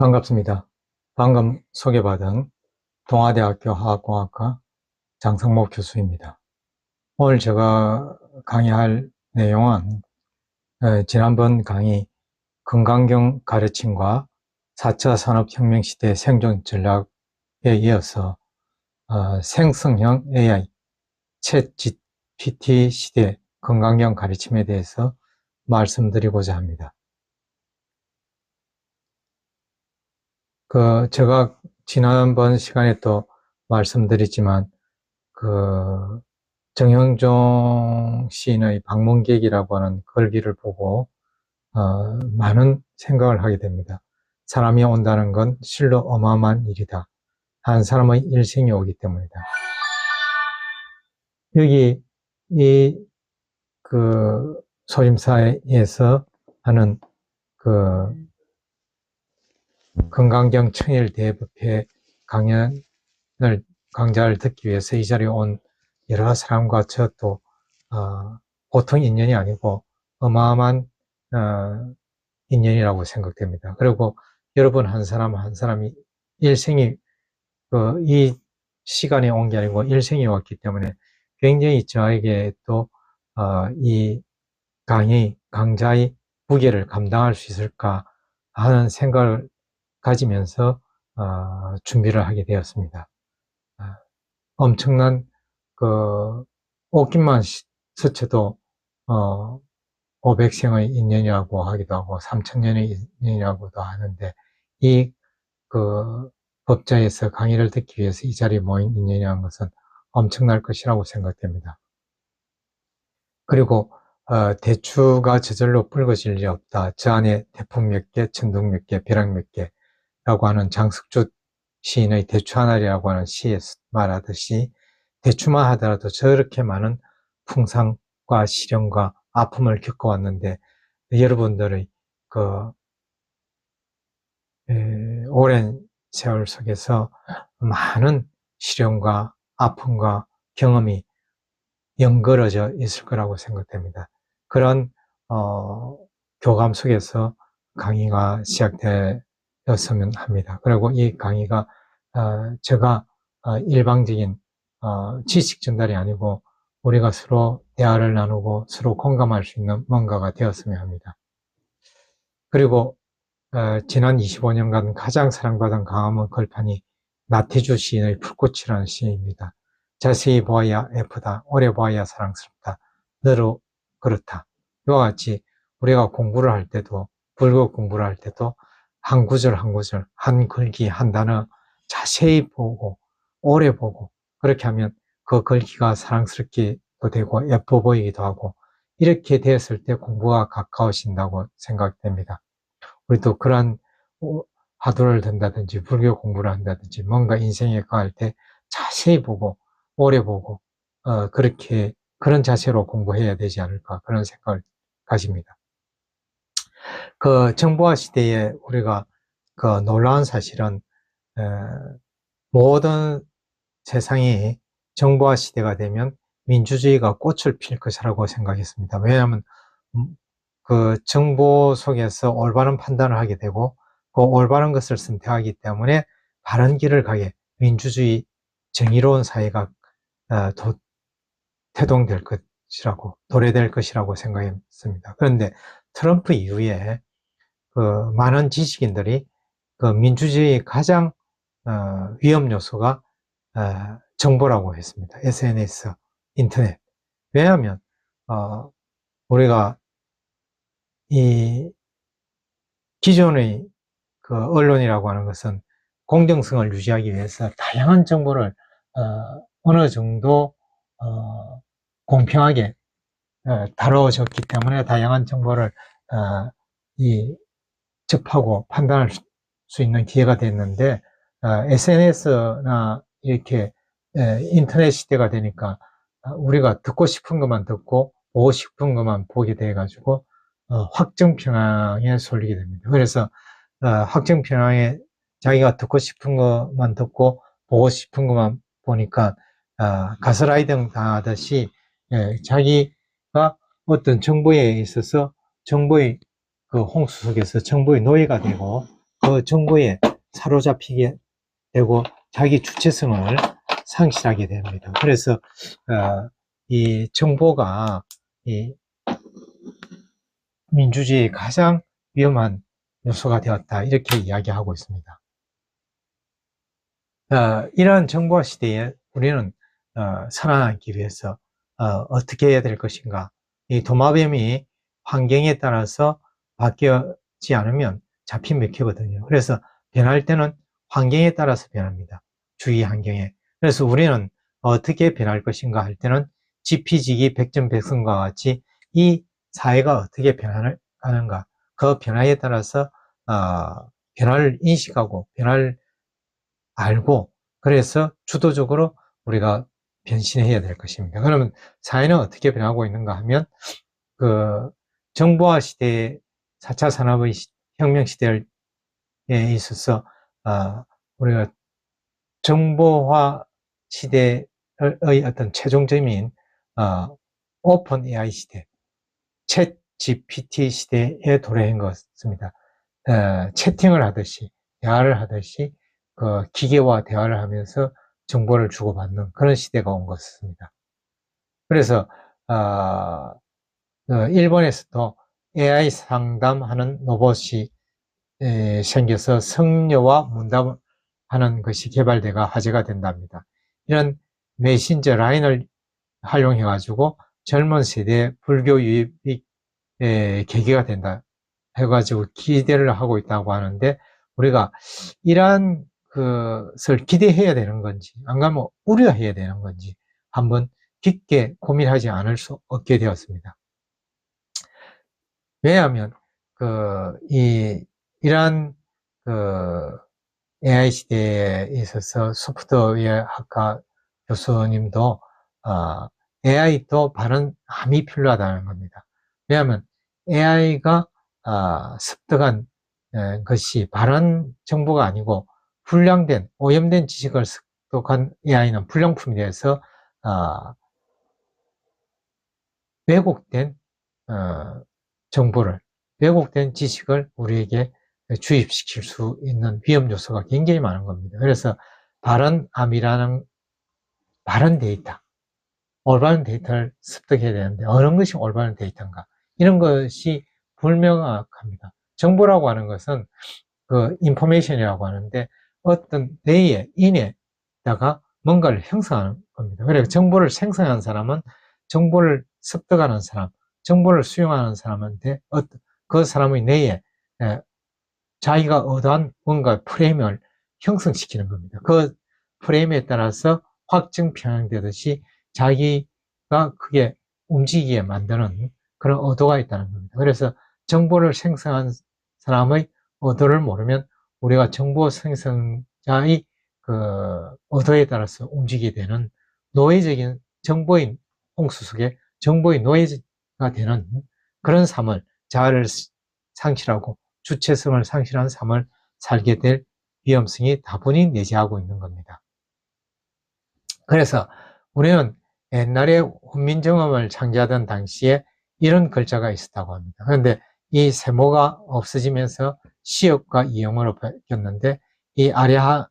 반갑습니다. 방금 소개받은 동아대학교 화학공학과 장성모 교수입니다. 오늘 제가 강의할 내용은 지난번 강의 금강경 가르침과 4차 산업혁명 시대 생존 전략에 이어서 생성형 AI, 챗 GPT 시대 금강경 가르침에 대해서 말씀드리고자 합니다. 제가 지난번 시간에 또 말씀드렸지만, 정형종 시인의 방문객이라고 하는 글귀를 보고, 많은 생각을 하게 됩니다. 사람이 온다는 건 실로 어마어마한 일이다. 한 사람의 일생이 오기 때문이다. 여기, 소림사에서 하는 금강경 청일대법회 강좌를 듣기 위해서 이 자리에 온 여러 사람과 저 또 보통 인연이 아니고 어마어마한 인연이라고 생각됩니다. 그리고 여러분 한 사람 한 사람이 일생이 이 시간에 온 게 아니고 일생이 왔기 때문에 굉장히 저에게 또 이 강좌의 무게를 감당할 수 있을까 하는 생각을 가지면서 준비를 하게 되었습니다. 엄청난 옷깃만 스쳐도 500생의 인연이라고 하기도 하고 3000년의 인연이라고도 하는데, 이 법좌에서 강의를 듣기 위해서 이 자리에 모인 인연이라는 것은 엄청날 것이라고 생각됩니다. 그리고 대추가 저절로 붉어질 리 없다. 저 안에 태풍 몇 개, 천둥 몇 개, 벼락 몇 개라고 하는 장석주 시인의 대추 하나리라고 하는 시에 말하듯이, 대추만 하더라도 저렇게 많은 풍상과 시련과 아픔을 겪어왔는데, 여러분들의 오랜 세월 속에서 많은 시련과 아픔과 경험이 연결어져 있을 거라고 생각됩니다. 그런 교감 속에서 강의가 시작되었으면 합니다. 그리고 이 강의가 제가 일방적인 지식 전달이 아니고 우리가 서로 대화를 나누고 서로 공감할 수 있는 뭔가가 되었으면 합니다. 그리고 지난 25년간 가장 사랑받은 광화문 걸판이 나태주 시인의 불꽃이라는 시입니다. 자세히 보아야 예쁘다, 오래 보아야 사랑스럽다, 너로 그렇다. 이와 같이 우리가 공부를 할 때도, 불교 공부를 할 때도 한 구절 한 구절, 한 글귀 한 단어 자세히 보고 오래 보고, 그렇게 하면 그 글귀가 사랑스럽기도 되고 예뻐 보이기도 하고, 이렇게 되었을 때 공부가 가까워진다고 생각됩니다. 우리도 그러한 화두를 든다든지 불교 공부를 한다든지 뭔가 인생에 가할 때 자세히 보고 오래 보고 그런 자세로 공부해야 되지 않을까, 그런 생각을 가집니다. 정보화 시대에 우리가 놀라운 사실은 모든 세상이 정보화 시대가 되면 민주주의가 꽃을 필 것이라고 생각했습니다. 왜냐하면 정보 속에서 올바른 판단을 하게 되고 올바른 것을 선택하기 때문에 바른 길을 가게 민주주의, 정의로운 사회가 태동될 것이라고, 도래될 것이라고 생각했습니다. 그런데 트럼프 이후에 많은 지식인들이 민주주의의 가장 위험 요소가 정보라고 했습니다. SNS, 인터넷. 왜냐하면 우리가 이 기존의 언론이라고 하는 것은 공정성을 유지하기 위해서 다양한 정보를 어느 정도 공평하게 다뤄졌기 때문에 다양한 정보를 접하고 판단할 수 있는 기회가 됐는데, SNS나 이렇게 인터넷 시대가 되니까 우리가 듣고 싶은 것만 듣고 보고 싶은 것만 보게 돼 가지고 확정편향에 쏠리게 됩니다. 그래서 확정편향에 자기가 듣고 싶은 것만 듣고 보고 싶은 것만 보니까 가스라이팅 당하듯이 자기가 어떤 정보에 있어서 정보의 홍수 속에서 정보의 노예가 되고 그 정보에 사로잡히게 되고 자기 주체성을 상실하게 됩니다. 그래서 이 정보가 이 민주주의의 가장 위험한 요소가 되었다, 이렇게 이야기하고 있습니다. 이러한 정보화 시대에 우리는 살아남기 위해서 어떻게 해야 될 것인가. 이 도마뱀이 환경에 따라서 바뀌지 않으면 잡힌 맥히거든요. 그래서 변할 때는 환경에 따라서 변합니다. 주위 환경에. 그래서 우리는 어떻게 변할 것인가 할 때는 지피지기 백전백승과 같이 이 사회가 어떻게 변화하는가, 그 변화에 따라서 변화를 인식하고 변화를 알고, 그래서 주도적으로 우리가 변신해야 될 것입니다. 그러면 사회는 어떻게 변하고 있는가 하면, 그 정보화 시대, 4차 산업의 혁명 시대에 있어서 우리가 정보화 시대의 어떤 최종점인 오픈 AI 시대, 챗 GPT 시대에 도래한 것 같습니다. 채팅을 하듯이, 대화를 하듯이 그 기계와 대화를 하면서 정보를 주고받는 그런 시대가 온 것 같습니다. 그래서 일본에서도 AI 상담하는 로봇이 생겨서 성녀와 문담하는 것이 개발되가 화제가 된답니다. 이런 메신저 라인을 활용해 가지고 젊은 세대의 불교 유입이 계기가 된다 해가지고 기대를 하고 있다고 하는데, 우리가 이러한 것을 기대해야 되는 건지, 안 가면 우려해야 되는 건지 한번 깊게 고민하지 않을 수 없게 되었습니다. 왜냐하면 이러한 AI 시대에 있어서 소프트웨어 학과 교수님도 AI도 바른 함이 필요하다는 겁니다. 왜냐하면 AI가 습득한 것이 바른 정보가 아니고 불량된, 오염된 지식을 습득한 AI는 불량품이 되어서 왜곡된 정보를, 왜곡된 지식을 우리에게 주입시킬 수 있는 위험 요소가 굉장히 많은 겁니다. 그래서 바른 암이라는 바른 데이터, 올바른 데이터를 습득해야 되는데 어느 것이 올바른 데이터인가, 이런 것이 불명확합니다. 정보라고 하는 것은 그 인포메이션이라고 하는데 어떤 뇌에, 인에다가 뭔가를 형성하는 겁니다. 그래서 정보를 생성하는 사람은 정보를 습득하는 사람, 정보를 수용하는 사람한테 그 사람의 뇌에 자기가 얻어한 뭔가 프레임을 형성시키는 겁니다. 그 프레임에 따라서 확증 편향되듯이 자기가 크게 움직이게 만드는 그런 의도가 있다는 겁니다. 그래서 정보를 생성한 사람의 의도를 모르면 우리가 정보 생성자의 그 의도에 따라서 움직이게 되는 노예적인 정보인 홍수 속에 정보의 노예가 되는 그런 삶을, 자아를 상실하고 주체성을 상실한 삶을 살게 될 위험성이 다분히 내재하고 있는 겁니다. 그래서 우리는 옛날에 훈민정음을 창제하던 당시에 이런 글자가 있었다고 합니다. 그런데 이 세모가 없어지면서 시역과 이영어로 바뀌었는데, 이 아래하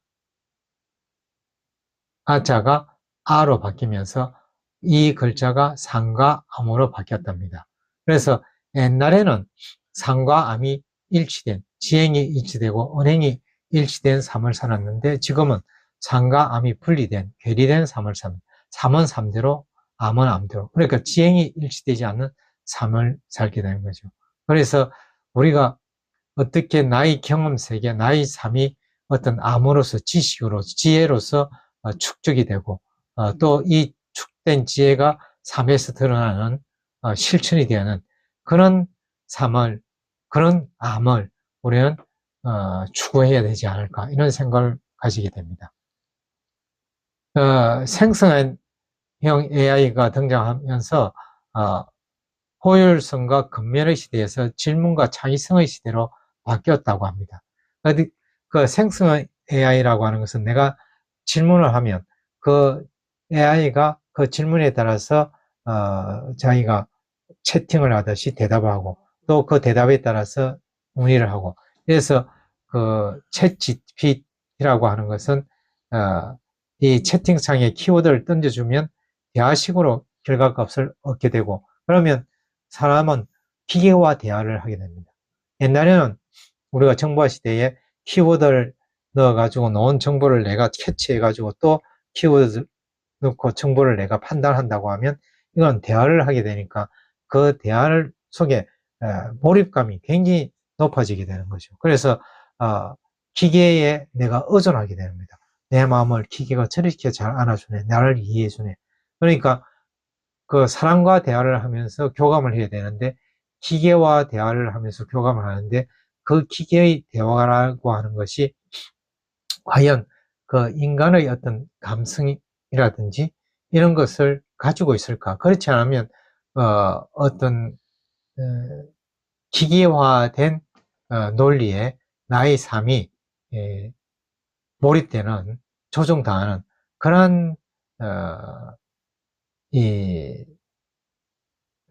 아자가 아로 바뀌면서 이 글자가 상과 암으로 바뀌었답니다. 그래서 옛날에는 상과 암이 일치된, 지행이 일치되고 언행이 일치된 삶을 살았는데, 지금은 상과 암이 분리된, 괴리된 삶을 삽니다. 삼은 삼대로, 암은 암대로. 그러니까 지행이 일치되지 않는 삶을 살게 되는 거죠. 그래서 우리가 어떻게 나의 경험 세계, 나의 삶이 어떤 암으로서, 지식으로, 지혜로서 축적이 되고, 또 이 축된 지혜가 삶에서 드러나는 실천이 되는 그런 삶을, 그런 암을 우리는 추구해야 되지 않을까, 이런 생각을 가지게 됩니다. 생성형 AI가 등장하면서 호율성과 근면의 시대에서 질문과 창의성의 시대로 바뀌었다고 합니다. 그 생성 AI라고 하는 것은 내가 질문을 하면 그 AI가 그 질문에 따라서 자기가 채팅을 하듯이 대답하고, 또 그 대답에 따라서 문의를 하고, 그래서 챗 GPT라고 하는 것은 이 채팅창에 키워드를 던져주면 대화식으로 결과값을 얻게 되고, 그러면 사람은 기계와 대화를 하게 됩니다. 옛날에는 우리가 정보화 시대에 키워드를 넣어가지고 놓은 정보를 내가 캐치해가지고 또 키워드 넣고 정보를 내가 판단한다고 하면 이건 대화를 하게 되니까 그 대화 속에 몰입감이 굉장히 높아지게 되는 거죠. 그래서 기계에 내가 의존하게 됩니다. 내 마음을 기계가 저렇게 잘 안아주네, 나를 이해해주네. 그러니까 그 사람과 대화를 하면서 교감을 해야 되는데, 기계와 대화를 하면서 교감을 하는데, 그 기계의 대화라고 하는 것이 과연 그 인간의 어떤 감성이라든지 이런 것을 가지고 있을까? 그렇지 않으면 어떤 기계화된 논리에 나의 삶이 몰입되는, 조종당하는 그런 이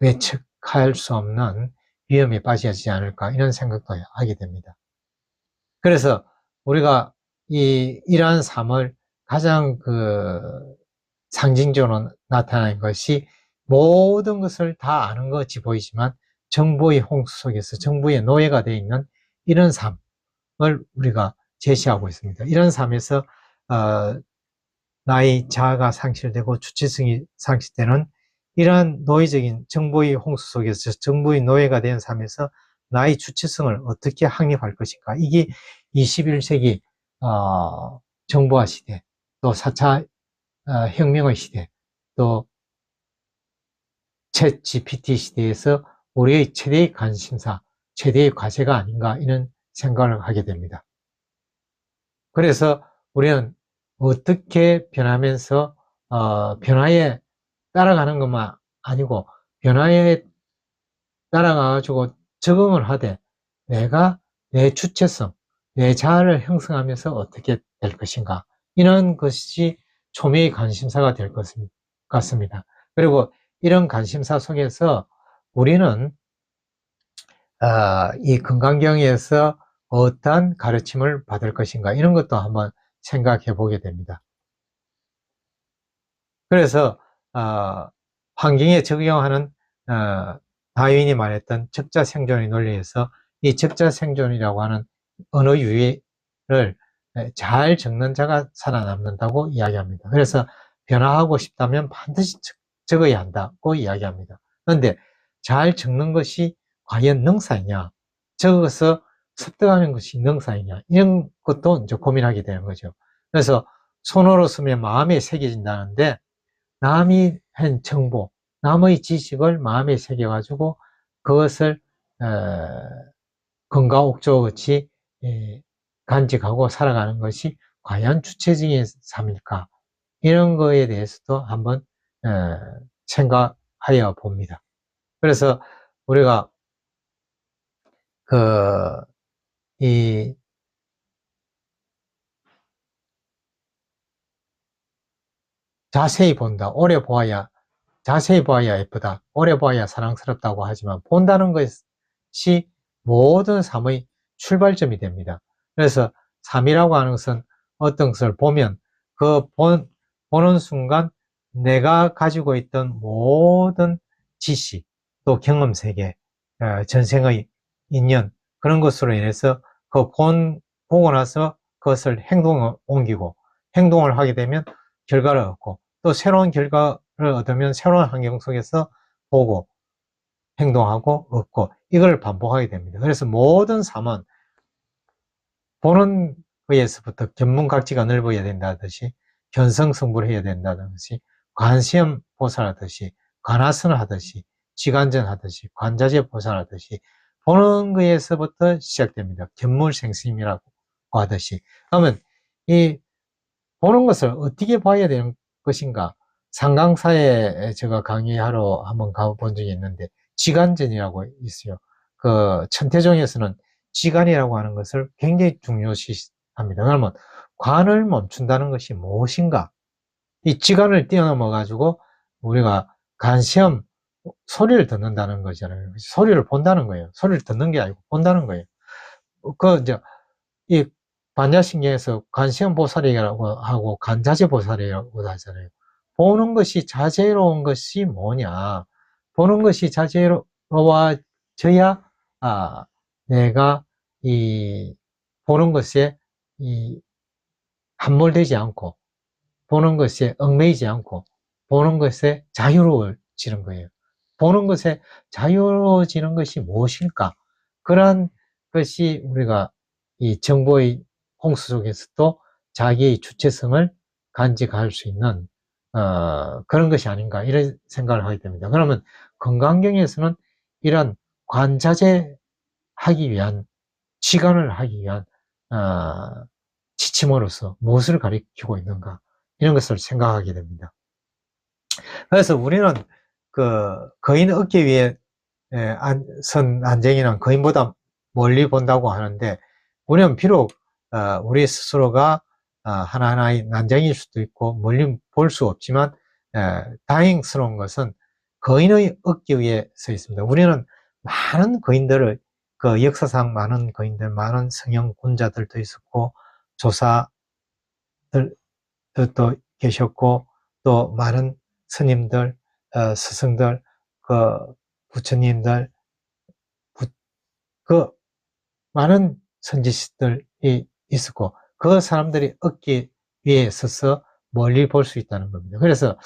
예측할 수 없는 위험에 빠지지 않을까, 이런 생각도 하게 됩니다. 그래서 우리가 이러한 삶을 가장 상징적으로 나타나는 것이, 모든 것을 다 아는 것이 보이지만 정보의 홍수 속에서 정보의 노예가 되어 있는 이런 삶을 우리가 제시하고 있습니다. 이런 삶에서 나의 자아가 상실되고 주체성이 상실되는 이러한 노예적인 정보의 홍수 속에서, 정보의 노예가 된 삶에서 나의 주체성을 어떻게 확립할 것인가. 이게 21세기 정보화 시대, 또 4차 혁명의 시대, 또 챗 GPT 시대에서 우리의 최대의 관심사, 최대의 과제가 아닌가, 이런 생각을 하게 됩니다. 그래서 우리는 어떻게 변하면서 변화에 따라가는 것만 아니고, 변화에 따라가가지고 적응을 하되 내가 내 주체성, 내 자아를 형성하면서 어떻게 될 것인가, 이런 것이 초미의 관심사가 될 것 같습니다. 그리고 이런 관심사 속에서 우리는 이 건강경에서 어떠한 가르침을 받을 것인가, 이런 것도 한번 생각해 보게 됩니다. 그래서 환경에 적용하는 다윈이 말했던 적자생존의 논리에서 이 적자생존이라고 하는 언어 유희를 잘 적는 자가 살아남는다고 이야기합니다. 그래서 변화하고 싶다면 반드시 적어야 한다고 이야기합니다. 그런데 잘 적는 것이 과연 능사이냐, 적어서 습득하는 것이 능사이냐, 이런 것도 이제 고민하게 되는 거죠. 그래서 손으로 쓰면 마음에 새겨진다는데, 남이 한 정보, 남의 지식을 마음에 새겨가지고 그것을 금과 옥조같이 간직하고 살아가는 것이 과연 주체적인 삶일까, 이런 거에 대해서도 한번 생각하여 봅니다. 그래서 우리가 이 자세히 본다, 오래 보아야, 자세히 보아야 예쁘다, 오래 보아야 사랑스럽다고 하지만, 본다는 것이 모든 삶의 출발점이 됩니다. 그래서 삶이라고 하는 것은 어떤 것을 보면 보는 순간 내가 가지고 있던 모든 지식, 또 경험 세계, 전생의 인연, 그런 것으로 인해서 보고 나서 그것을 행동을 옮기고, 행동을 하게 되면 결과를 얻고, 또 새로운 결과를 얻으면 새로운 환경 속에서 보고 행동하고 얻고, 이걸 반복하게 됩니다. 그래서 모든 삶은 보는 거에서부터 견문각지가 넓어야 된다듯이, 견성성불 해야 된다든지, 관시험 보살하듯이, 관하선 하듯이, 지관전 하듯이, 관자재 보살하듯이, 보는 거에서부터 시작됩니다. 견물생심이라고 하듯이. 그러면 이 보는 것을 어떻게 봐야 되는 것인가? 상강사에 제가 강의하러 한번 가본 적이 있는데, 지관전이라고 있어요. 천태종에서는 지관이라고 하는 것을 굉장히 중요시합니다. 그러면 관을 멈춘다는 것이 무엇인가? 이 지관을 뛰어넘어 가지고 우리가 관시험, 소리를 듣는다는 거잖아요. 소리를 본다는 거예요. 소리를 듣는 게 아니고 본다는 거예요. 이제 이 반야신경에서 관세음보살이라고 하고 관자재보살이라고 하잖아요. 보는 것이 자재로운 것이 뭐냐? 보는 것이 자재로워져야 내가 이 보는 것에 이 함몰되지 않고, 보는 것에 얽매이지 않고, 보는 것에 자유로워지는 거예요. 보는 것에 자유로워지는 것이 무엇일까? 그러한 것이 우리가 이 정보의 홍수 속에서도 자기의 주체성을 간직할 수 있는 그런 것이 아닌가, 이런 생각을 하게 됩니다. 그러면 건강경에서는 이런 관자재하기 위한, 치관을 하기 위한 지침으로서 무엇을 가리키고 있는가, 이런 것을 생각하게 됩니다. 그래서 우리는 그 거인 어깨 위에 선 난쟁이는 거인보다 멀리 본다고 하는데, 우리는 비록 우리 스스로가 하나하나의 난쟁이일 수도 있고 멀리 볼 수 없지만, 다행스러운 것은 거인의 어깨 위에 서 있습니다. 우리는 많은 거인들을, 그 역사상 많은 거인들, 많은 성형 군자들도 있었고 조사들도 계셨고, 또 많은 스님들, 스승들, 그 부처님들, 그 많은 선지식들이 있었고, 그 사람들이 어깨 위에 서서 멀리 볼 수 있다는 겁니다. 그래서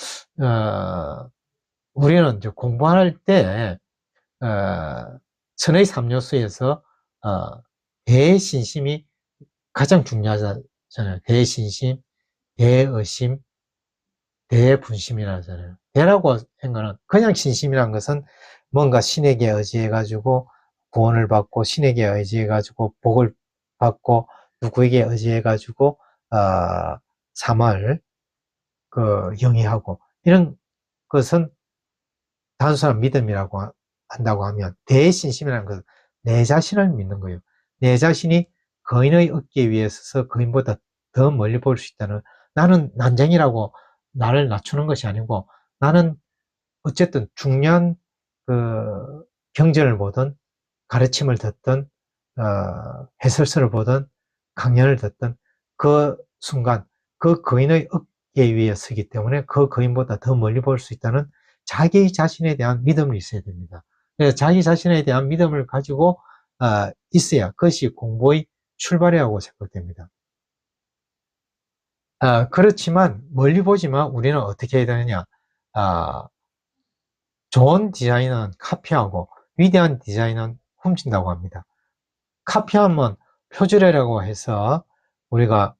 우리는 이제 공부할 때 선의 삼요소에서 대신심이 가장 중요하잖아요. 대신심, 대의심, 대분심이라 하잖아요. 대라고 한 거는, 그냥 신심이란 것은 뭔가 신에게 의지해가지고 구원을 받고, 신에게 의지해가지고 복을 받고, 누구에게 의지해가지고 삶을 영위하고, 이런 것은 단순한 믿음이라고 한다고 하면, 대신심이라는 것은 내 자신을 믿는 거예요. 내 자신이 거인의 어깨 위에 서서 거인보다 더 멀리 볼 수 있다는, 나는 난쟁이라고 나를 낮추는 것이 아니고, 나는 어쨌든 중요한 경전을 보든 가르침을 듣든 해설서를 보든 강연을 듣든, 그 순간 그 거인의 어깨 위에 서기 때문에 그 거인보다 더 멀리 볼 수 있다는 자기 자신에 대한 믿음이 있어야 됩니다. 그래서 자기 자신에 대한 믿음을 가지고 있어야 그것이 공부의 출발이라고 생각됩니다. 그렇지만 멀리 보지만 우리는 어떻게 해야 되느냐? 좋은 디자인은 카피하고 위대한 디자인은 훔친다고 합니다. 카피하면 표절이라고 해서 우리가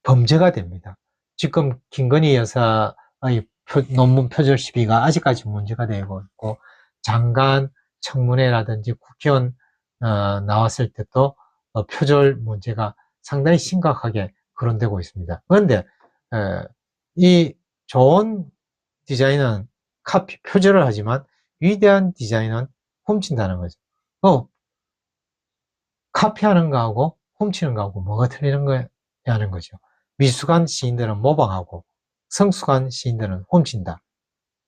범죄가 됩니다. 지금 김건희 여사의 논문 표절 시비가 아직까지 문제가 되고 있고, 장관 청문회라든지 국회의원 나왔을 때도 표절 문제가 상당히 심각하게 거론되고 있습니다. 그런데 이 좋은 디자인은 표절을 하지만 위대한 디자인은 훔친다는 거죠. 카피하는 거하고 훔치는 거하고 뭐가 틀리는 거냐는 거죠. 미숙한 시인들은 모방하고 성숙한 시인들은 훔친다.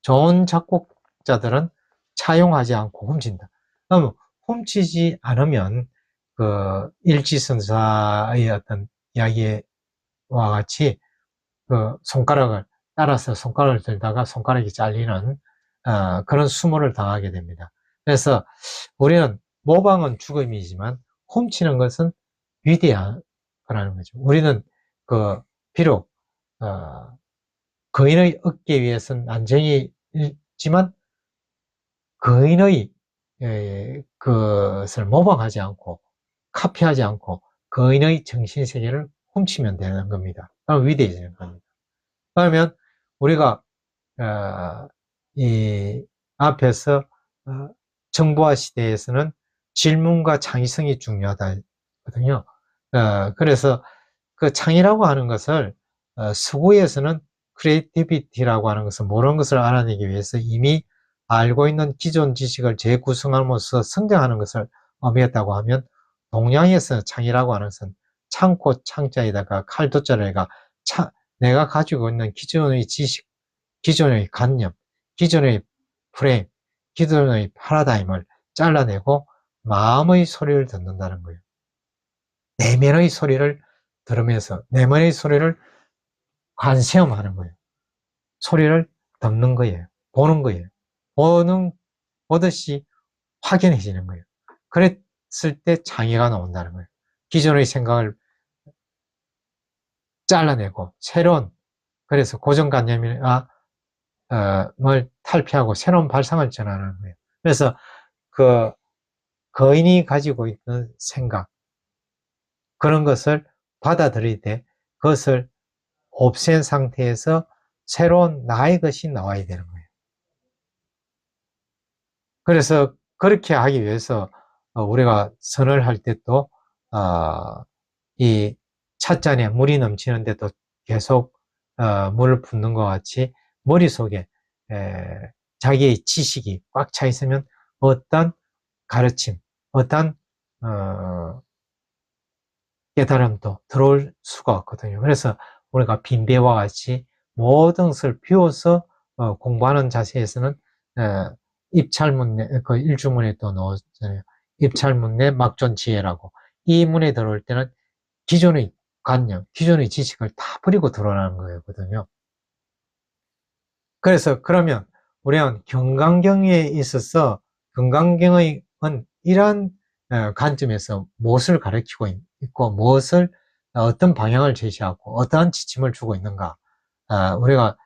좋은 작곡자들은 차용하지 않고 훔친다. 그럼 훔치지 않으면 그 일지선사의 어떤 이야기와 같이 손가락을 따라서 손가락을 들다가 손가락이 잘리는 그런 수모를 당하게 됩니다. 그래서 우리는 모방은 죽음이지만 훔치는 것은 위대한 거라는 거죠. 우리는 비록 거인의 어깨 위에선 난쟁이지만 거인의 그것을 모방하지 않고 카피하지 않고 거인의 정신세계를 훔치면 되는 겁니다. 그럼 위대해지는 겁니다. 그러면 우리가 이 앞에서 정보화 시대에서는 질문과 창의성이 중요하다거든요. 그래서 그 창의라고 하는 것을 서구에서는 크리에이티비티라고 하는 것은 모르는 것을 알아내기 위해서 이미 알고 있는 기존 지식을 재구성함으로써 성장하는 것을 의미했다고 하면, 동양에서 창의라고 하는 것은 창고 창자에다가 칼도자에다가 내가 가지고 있는 기존의 지식, 기존의 관념, 기존의 프레임, 기존의 파라다임을 잘라내고 마음의 소리를 듣는다는 거예요. 내면의 소리를 들으면서 내면의 소리를 관시험하는 거예요. 소리를 듣는 거예요. 보는 거예요. 보듯이 확연해지는 거예요. 그랬을 때 장애가 나온다는 거예요. 기존의 생각을 잘라내고 새로운, 그래서 고정관념을 탈피하고 새로운 발상을 전하는 거예요. 그래서 그 거인이 가지고 있는 생각, 그런 것을 받아들일 때 그것을 없앤 상태에서 새로운 나의 것이 나와야 되는 거예요. 그래서 그렇게 하기 위해서 우리가 선을 할 때 또 이 찻잔에 물이 넘치는데도 계속 물을 붓는 것 같이 머릿속에 자기의 지식이 꽉 차 있으면 어떤 가르침, 어떤 깨달음도 들어올 수가 없거든요. 그래서 우리가 빈배와 같이 모든 것을 비워서 공부하는 자세에서는 입찰문내, 그 일주문에 또 넣었잖아요. 입찰문내 막존지혜라고. 이 문에 들어올 때는 기존의 관념, 기존의 지식을 다 버리고 들어오는 거거든요. 그래서 그러면 우리는 경강경에 있어서 경강경은 이러한 관점에서 무엇을 가르치고 있고 무엇을 어떤 방향을 제시하고 어떠한 지침을 주고 있는가. 우리가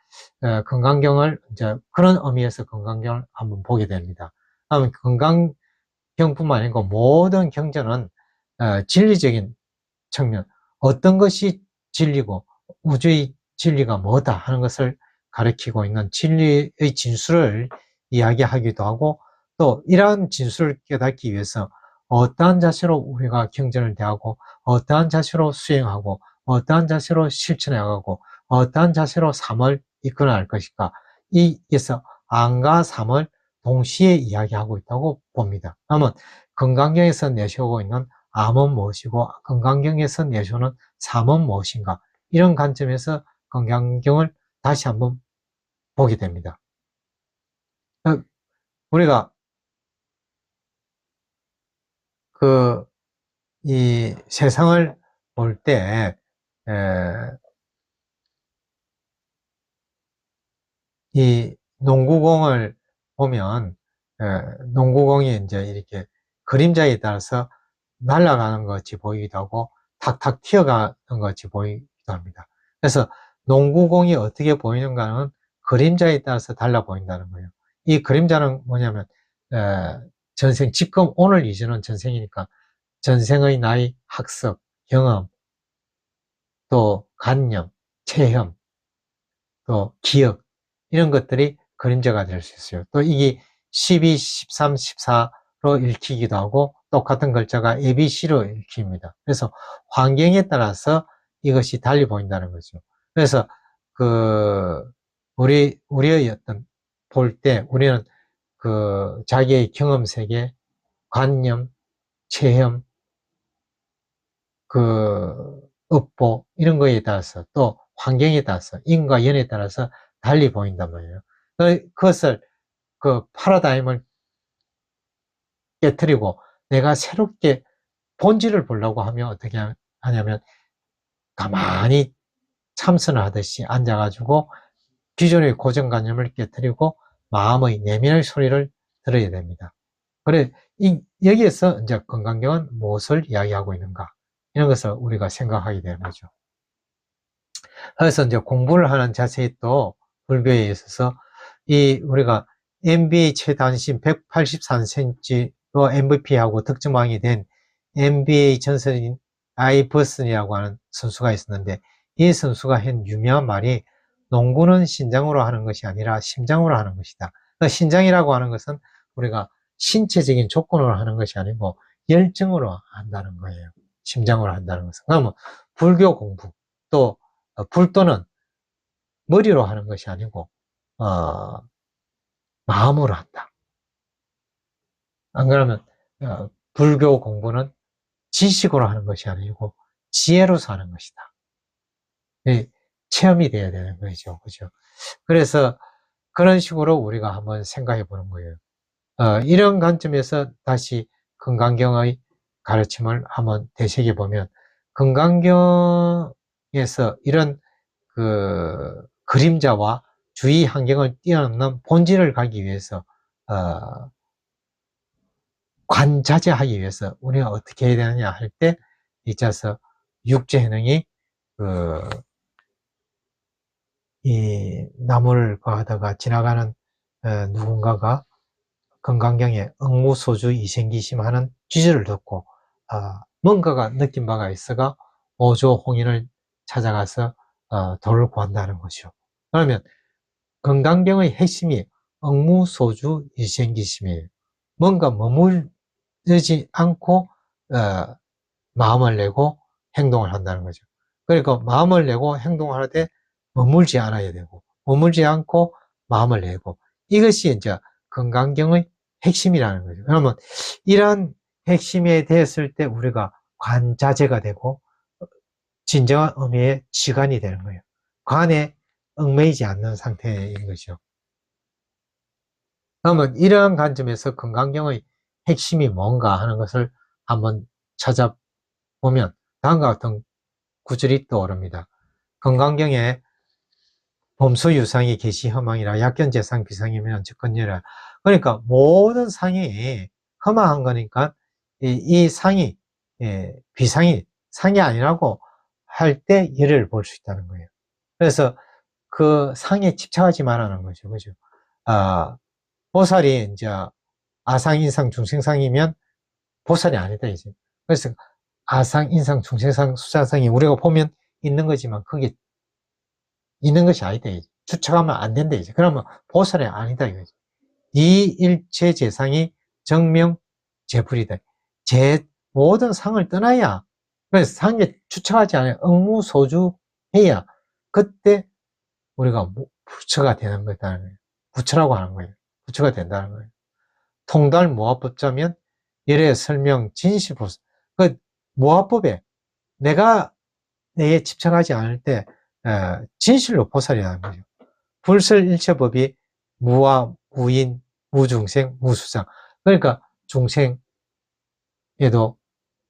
건강경을 이제 그런 의미에서 건강경을 한번 보게 됩니다. 건강경뿐만 아니고 모든 경전은 진리적인 측면, 어떤 것이 진리고 우주의 진리가 뭐다 하는 것을 가리키고 있는 진리의 진술을 이야기하기도 하고, 또 이러한 진술을 깨닫기 위해서 어떠한 자세로 우리가 경전을 대하고 어떠한 자세로 수행하고 어떠한 자세로 실천해가고 어떠한 자세로 삶을 이끌어갈 것일까, 이에서 안과 삶을 동시에 이야기하고 있다고 봅니다. 그러면 건강경에서 내세우고 있는 암은 무엇이고 건강경에서 내세우는 삶은 무엇인가, 이런 관점에서 건강경을 다시 한번 보게 됩니다. 우리가 이 세상을 볼 때, 이 농구공을 보면, 농구공이 이제 이렇게 그림자에 따라서 날아가는 것 같이 보이기도 하고, 탁탁 튀어가는 것 같이 보이기도 합니다. 그래서 농구공이 어떻게 보이는가는 그림자에 따라서 달라 보인다는 거예요. 이 그림자는 뭐냐면, 전생, 지금 오늘 이전은 전생이니까, 전생의 나이, 학습, 경험, 또 관념, 체험, 또 기억, 이런 것들이 그림자가 될 수 있어요. 또 이게 12, 13, 14로 읽히기도 하고 똑같은 글자가 ABC로 읽힙니다. 그래서 환경에 따라서 이것이 달리 보인다는 거죠. 그래서 우리의 어떤 볼 때 우리는 자기의 경험 세계, 관념, 체험, 업보, 이런 거에 따라서 또 환경에 따라서 인과 연에 따라서 달리 보인단 말이에요. 그것을 파라다임을 깨뜨리고 내가 새롭게 본질을 보려고 하면 어떻게 하냐면 가만히 참선을 하듯이 앉아가지고 기존의 고정관념을 깨뜨리고 마음의 내면의 소리를 들어야 됩니다. 그래, 여기에서 이제 건강경은 무엇을 이야기하고 있는가, 이런 것을 우리가 생각하게 되는 거죠. 그래서 이제 공부를 하는 자세히 또 불교에 있어서 우리가 NBA 최단신 183cm로 MVP하고 득점왕이 된 NBA 전설인 아이버슨이라고 하는 선수가 있었는데, 이 선수가 한 유명한 말이 농구는 신장으로 하는 것이 아니라 심장으로 하는 것이다. 신장이라고 하는 것은 우리가 신체적인 조건으로 하는 것이 아니고 열정으로 한다는 거예요. 심장으로 한다는 것은. 그러면 불교 공부, 또 불도는 머리로 하는 것이 아니고 마음으로 한다. 안 그러면 불교 공부는 지식으로 하는 것이 아니고 지혜로서 하는 것이다. 체험이 돼야 되는 거죠. 그죠? 그래서 그런 식으로 우리가 한번 생각해 보는 거예요. 이런 관점에서 다시 금강경의 가르침을 한번 되새겨보면, 금강경에서 이런 그림자와 주위 환경을 뛰어넘는 본질을 가기 위해서 관자재하기 위해서 우리가 어떻게 해야 되느냐 할 때, 있자서 육체해능이 이 나무를 하다가 지나가는 누군가가 금강경에 응무소주 이생기심 하는 쥐즈를 듣고 뭔가가 느낀 바가 있어가 오조홍인을 찾아가서 도를 구한다는 것이요. 그러면 금강경의 핵심이 응무소주 이생기심이에요. 뭔가 머물지 않고 마음을 내고 행동을 한다는 거죠. 그러니까 마음을 내고 행동을 할 때 머물지 않아야 되고, 머물지 않고 마음을 내고, 이것이 이제 금강경의 핵심이라는 거죠. 그러면 이러한 핵심에 되었을 때 우리가 관자재가 되고 진정한 의미의 지관이 되는 거예요. 관에 얽매이지 않는 상태인 거죠. 그러면 이러한 관점에서 금강경의 핵심이 뭔가 하는 것을 한번 찾아보면 다음과 같은 구절이 떠오릅니다. 금강경에 범소유상이 계시허망이라 약견재상 비상이면 즉건열라. 그러니까 모든 상이 허망한 거니까 이 상이 비상이 상이 아니라고 할 때 열을 볼 수 있다는 거예요. 그래서 그 상에 집착하지 말라는 거죠. 그죠? 보살이 이제 아상, 인상, 중생상이면 보살이 아니다 이제. 그래서 아상, 인상, 중생상, 수자상이 우리가 보면 있는 거지만 그게 있는 것이 아니다 이제. 추측하면 안 된다 이제. 그러면 보살이 아니다 이거지. 이 일체 재상이 정명 제불이다. 모든 상을 떠나야, 그래서 상에 추측하지 않아요. 응무소주해야 그때 우리가 부처가 되는 거다는 거예요. 부처라고 하는 거예요. 부처가 된다는 거예요. 통달 모화법자면 열의 설명 진실보수. 그 모화법에 내가 내에 집착하지 않을 때 진실로 보살이라는 거죠. 불설일체법이 무와 무인, 무중생, 무수상. 그러니까 중생에도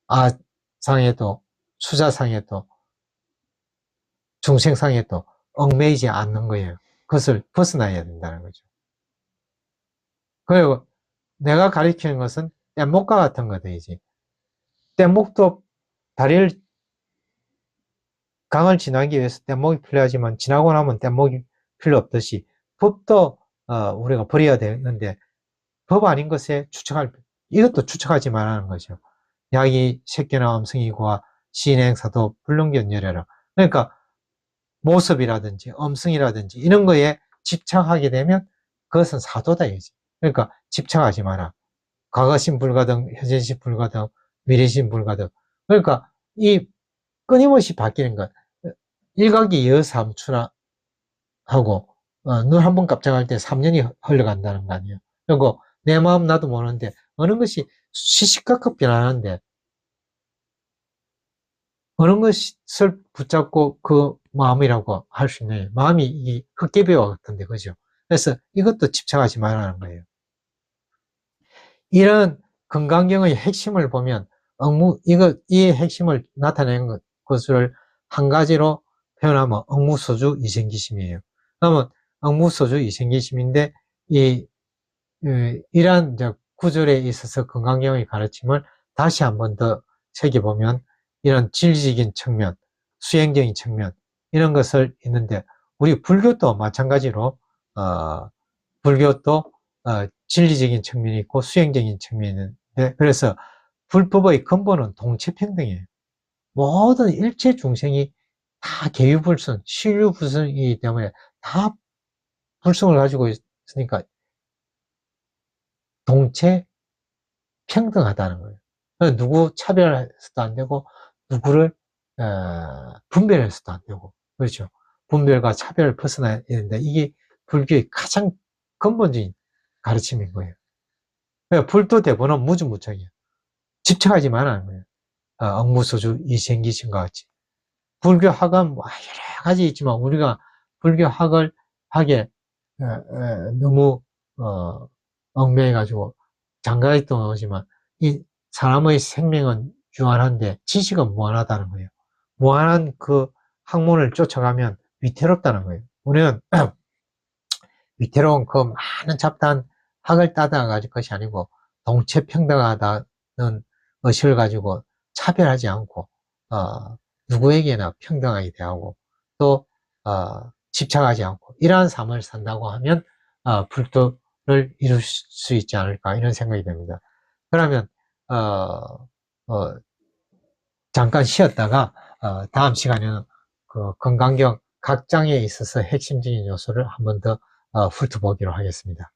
아상에도 수자상에도 중생상에도 얽매이지 않는 거예요. 그것을 벗어나야 된다는 거죠. 그리고 내가 가리키는 것은 뗏목과 같은 거다. 뗏목도 다리를 강을 지나기 위해서 뗏목이 필요하지만 지나고 나면 뗏목이 필요 없듯이 법도 우리가 버려야 되는데 법 아닌 것에 이것도 추측하지 말라는 거죠. 약이 새끼나 음성이고와 시인행사도 불능견열애라. 그러니까 모습이라든지 음성이라든지 이런 거에 집착하게 되면 그것은 사도다 이거지. 그러니까 집착하지 마라. 과거신 불가등, 현재신 불가등, 미래신 불가등. 그러니까 이 끊임없이 바뀌는 것. 일각이 여삼추나 하고 눈 한 번 깜짝할 때 3년이 흘러간다는 거 아니에요. 그리고 내 마음 나도 모르는데 어느 것이 시시각각 변하는데 어느 것을 붙잡고 그 마음이라고 할 수 있나요? 마음이 이 헛개비와 같은데, 그죠? 그래서 이것도 집착하지 말라는 거예요. 이런 금강경의 핵심을 보면 이 핵심을 나타내는 것을 한 가지로 표현하면 응무소주 이생기심이에요. 그러면 응무소주 이생기심인데 이러한 구절에 있어서 금강경의 가르침을 다시 한 번 더 새겨보면 이런 진리적인 측면, 수행적인 측면 이런 것을 있는데 우리 불교도 마찬가지로 불교도 진리적인 측면이 있고 수행적인 측면이 있는데 그래서 불법의 근본은 동체평등이에요. 모든 일체 중생이 다 계유불승, 신유불승이기 때문에 다 불승을 가지고 있으니까 동체 평등하다는 거예요. 누구 차별해서도 안 되고 누구를 분별해서도 안 되고 그렇죠. 분별과 차별을 벗어나야 되는데 이게 불교의 가장 근본적인 가르침인 거예요. 그러니까 불도 대부분은 무주무청이에요. 집착하지 말라는 거예요. 억무소주 이생기신과 같이 불교 학은 뭐 여러 가지 있지만 우리가 불교 학을 하게 너무 얽매여 가지고 장가있던 오지만 이 사람의 생명은 유한한데 지식은 무한하다는 거예요. 무한한 그 학문을 쫓아가면 위태롭다는 거예요. 우리는 위태로운 그 많은 잡다한 학을 따다가 것이 아니고 동체평등하다는 의식을 가지고 차별하지 않고 누구에게나 평등하게 대하고 또 집착하지 않고 이러한 삶을 산다고 하면 불도를 이룰 수 있지 않을까 이런 생각이 듭니다. 그러면 잠깐 쉬었다가 다음 시간에는 그 건강경 각 장에 있어서 핵심적인 요소를 한 번 더 훑어보기로 하겠습니다.